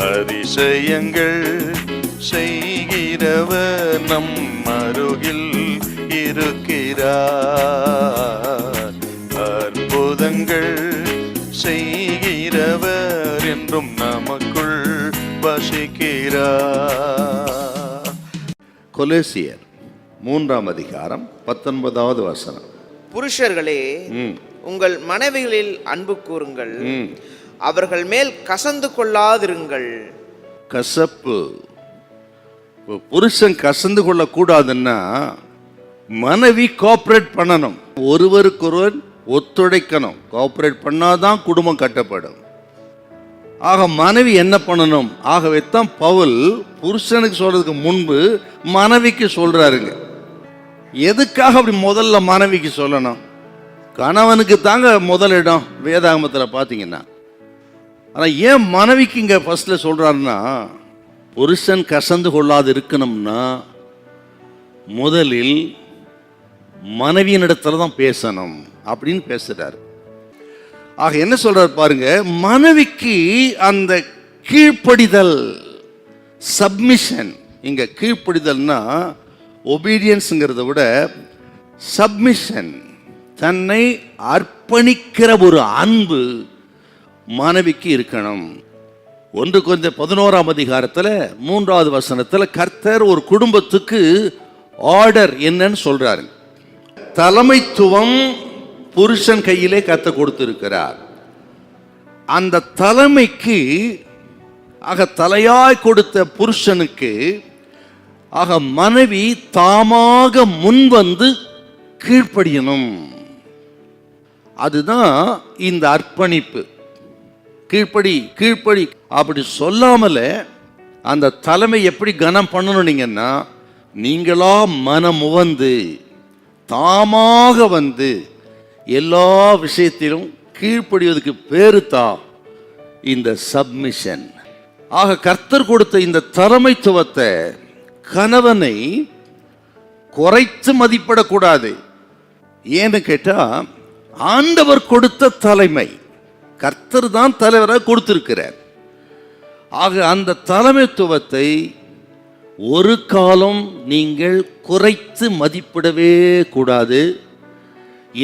அதிசயங்கள் செய்கிறவர் நம் அருகில் இருக்கிறார். அற்புதங்கள் செய்கிறவர் என்றும் நமக்குள் வசிக்கிறார். கொலோசியர் 3ஆம் அதிகாரம் 19வது வசனம். புருஷர்களே, உங்கள் மனைவிகளில் அன்பு கூறுங்கள், அவர்கள் மேல் கசந்து கொள்ளாதிருங்கள். கசப்பு, புருஷன் கசந்து கொள்ள கூடாதுன்னா மனைவி கோஆபரேட் பண்ணணும், ஒருவருக்கொருவர் ஒத்துழைக்கணும். கோஆபரேட் பண்ணாதான் குடும்பம் கட்டப்படும். ஆக மனைவி என்ன பண்ணணும்? ஆகவே தான் பவுல் புருஷனுக்கு சொல்றதுக்கு முன்பு மனைவிக்கு சொல்றாருங்க. எதுக்காக அப்படி முதல்ல மனைவிக்கு சொல்லணும்? கணவனுக்கு தாங்க முதலிடம் வேதாகமத்தில் பார்த்தீங்கன்னா. ஆனால் ஏன் மனைவிக்கு இங்கே ஃபர்ஸ்ட்ல சொல்றாருன்னா, புருஷன் கசந்து கொள்ளாது இருக்கணும்னா முதலில் மனைவியின் இடத்துல தான் பேசணும் அப்படின்னு பேசுறாரு. ஆக என்ன சொல்றாரு பாருங்க, மனைவிக்கு அந்த கீழ்ப்படிதல், சப்மிஷன். இங்க கீழ்ப்படிதல்னா ஒபீடியன்ஸ்ங்கிறத விட சப்மிஷன், தன்னை அர்ப்பணிக்கிற ஒரு அன்பு மனைவிக்கு இருக்கணும். 1 Corinthians 11ஆம் அதிகாரத்தில் 3வது வசனத்தில் கர்த்தர் ஒரு குடும்பத்துக்கு ஆர்டர் என்னன்னு சொல்றாரு. தலைமைத்துவம் புருஷன் கையிலே கர்த்தர் கொடுத்திருக்கிறார். அந்த தலைமைக்கு ஆக தலையாய் கொடுத்த புருஷனுக்கு ஆக மனைவி தாமாக முன்வந்து கீழ்ப்படியணும். அதுதான் இந்த அர்ப்பணிப்பு. கீழ்ப்படி கீழ்ப்படி அப்படி சொல்லாமல அந்த தலைமை எப்படி கனம் பண்ணணும்னீங்கன்னா, நீங்களா மனம் உவந்து தாமாக வந்து எல்லா விஷயத்திலும் கீழ்ப்படிவதற்கு பேரு தான் இந்த சப்மிஷன். ஆக கர்த்தர் கொடுத்த இந்த தலைமைத்துவத்தை கணவனை குறைத்து மதிப்பிடக்கூடாது. ஏன்னு கேட்டா, ஆண்டவர் கொடுத்த தலைமை, கர்த்தர் தான் தலைவராக கொடுத்திருக்கிறார். ஆக அந்த தலைமைத்துவத்தை ஒரு காலம் நீங்கள் குறைத்து மதிப்பிடவே கூடாது.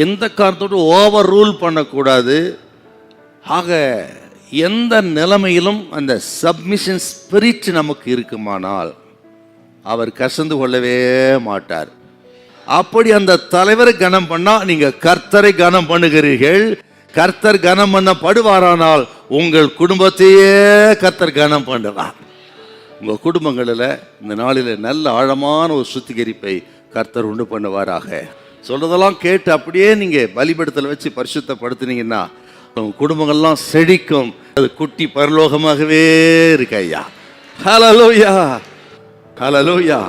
எந்த காரணத்தோடு ஓவர் ரூல் பண்ணக்கூடாது. ஆக எந்த நிலைமையிலும் அந்த சப்மிஷன் ஸ்பிரிட் நமக்கு இருக்குமானால் அவர் கசந்து கொள்ளவே மாட்டார். அப்படி அந்த தலைவரை கனம் பண்ணா நீங்க கர்த்தரை கனம் பண்ணுகிறீர்கள். கர்த்தர் கனம் பண்ணப்படுவாரானால் உங்கள் குடும்பத்தையே கர்த்தர் கனம் பண்ணுவார். உங்க குடும்பங்களில் இந்த நாளில் நல்ல ஆழமான ஒரு சுத்திகரிப்பை கர்த்தர் உண்டு பண்ணுவாராக. சொல்றதெல்லாம் கேட்டு அப்படியே நீங்க பலிபீடத்தில் வச்சு பரிசுத்தப்படுத்தினீங்கன்னா உங்க குடும்பங்கள்லாம் செழிக்கும். அது குட்டி பரலோகமாகவே இருக்கு ஐயா. ஹல்லேலூயா, ஹல்லேலூயா.